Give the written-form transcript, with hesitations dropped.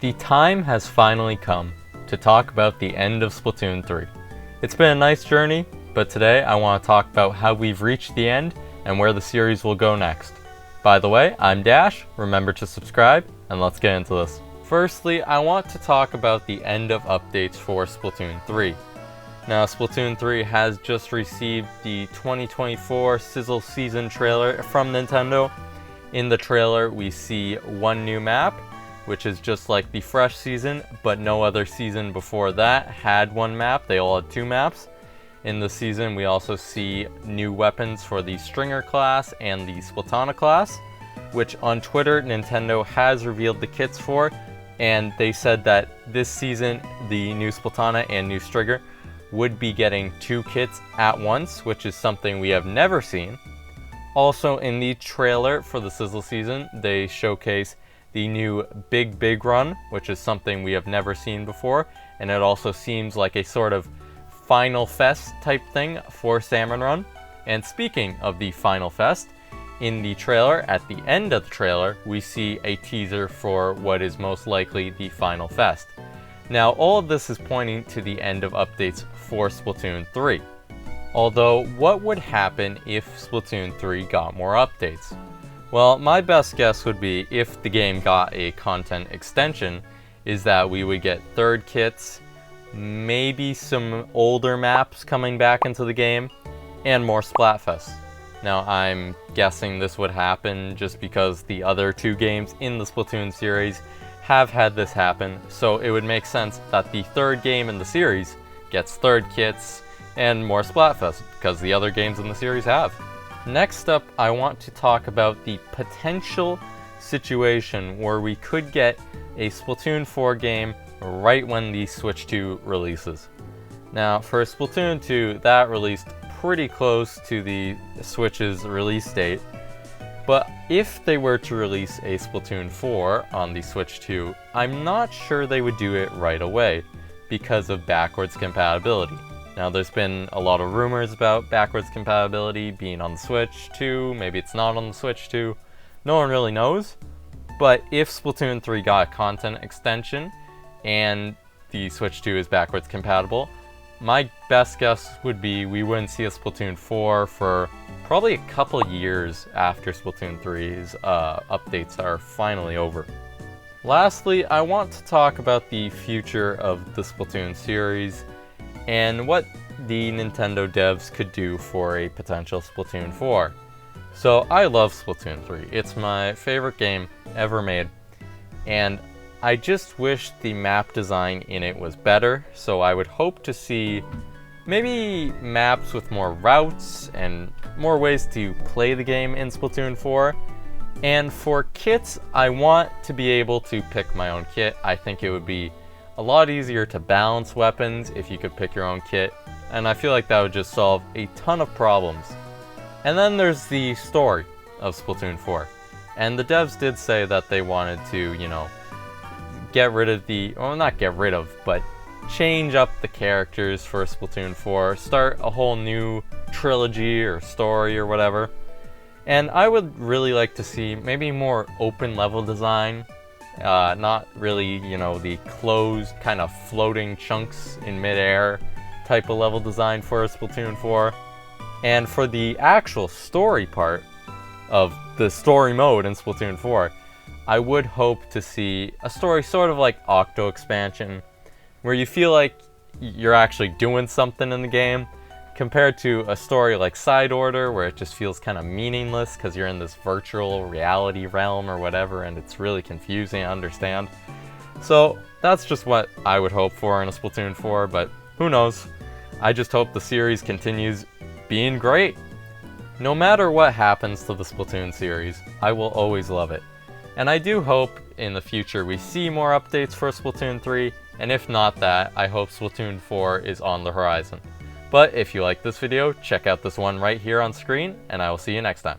The time has finally come to talk about the end of Splatoon 3. It's been a nice journey, but today I want to talk about how we've reached the end and where the series will go next. By the way, I'm Dash, remember to subscribe, and let's get into this. Firstly, I want to talk about the end of updates for Splatoon 3. Now, Splatoon 3 has just received the 2024 Sizzle Season trailer from Nintendo. In the trailer, we see one new map, which is just like the fresh season, but no other season before that had one map. They all had two maps. In the season, we also see new weapons for the Stringer class and the Splatana class, which on Twitter, Nintendo has revealed the kits for, and they said that this season, the new Splatana and new Stringer would be getting two kits at once, which is something we have never seen. Also, in the trailer for the Sizzle season, they showcase the new Big Run, which is something we have never seen before, and it also seems like a sort of Final Fest type thing for Salmon Run. And speaking of the Final Fest, in the trailer, at the end of the trailer, we see a teaser for what is most likely the Final Fest. Now, all of this is pointing to the end of updates for Splatoon 3. Although, what would happen if Splatoon 3 got more updates? Well, my best guess would be, if the game got a content extension, is that we would get third kits, maybe some older maps coming back into the game, and more Splatfests. Now, I'm guessing this would happen just because the other two games in the Splatoon series have had this happen, so it would make sense that the third game in the series gets third kits and more Splatfests, because the other games in the series have. Next up, I want to talk about the potential situation where we could get a Splatoon 4 game right when the Switch 2 releases. Now, for Splatoon 2, that released pretty close to the Switch's release date, but if they were to release a Splatoon 4 on the Switch 2, I'm not sure they would do it right away because of backwards compatibility. Now, there's been a lot of rumors about backwards compatibility being on the Switch 2, maybe it's not on the Switch 2, no one really knows. But if Splatoon 3 got a content extension and the Switch 2 is backwards compatible, my best guess would be we wouldn't see a Splatoon 4 for probably a couple years after Splatoon 3's updates are finally over. Lastly, I want to talk about the future of the Splatoon series and what the Nintendo devs could do for a potential Splatoon 4. So I love Splatoon 3. It's my favorite game ever made, and I just wish the map design in it was better, so I would hope to see maybe maps with more routes and more ways to play the game in Splatoon 4. And for kits, I want to be able to pick my own kit. I think it would be a lot easier to balance weapons if you could pick your own kit, and I feel like that would just solve a ton of problems. And then there's the story of Splatoon 4, and the devs did say that they wanted to, get rid of not get rid of, but change up the characters for Splatoon 4, start a whole new trilogy or story or whatever. And I would really like to see maybe more open level design. Not really, the closed kind of floating chunks in midair type of level design for Splatoon 4. And for the actual story part of the story mode in Splatoon 4, I would hope to see a story sort of like Octo Expansion, where you feel like you're actually doing something in the game, compared to a story like Side Order, where it just feels kind of meaningless because you're in this virtual reality realm or whatever, and it's really confusing to understand. So that's just what I would hope for in a Splatoon 4, but who knows? I just hope the series continues being great. No matter what happens to the Splatoon series, I will always love it. And I do hope in the future we see more updates for Splatoon 3, and if not that, I hope Splatoon 4 is on the horizon. But if you like this video, check out this one right here on screen, and I will see you next time.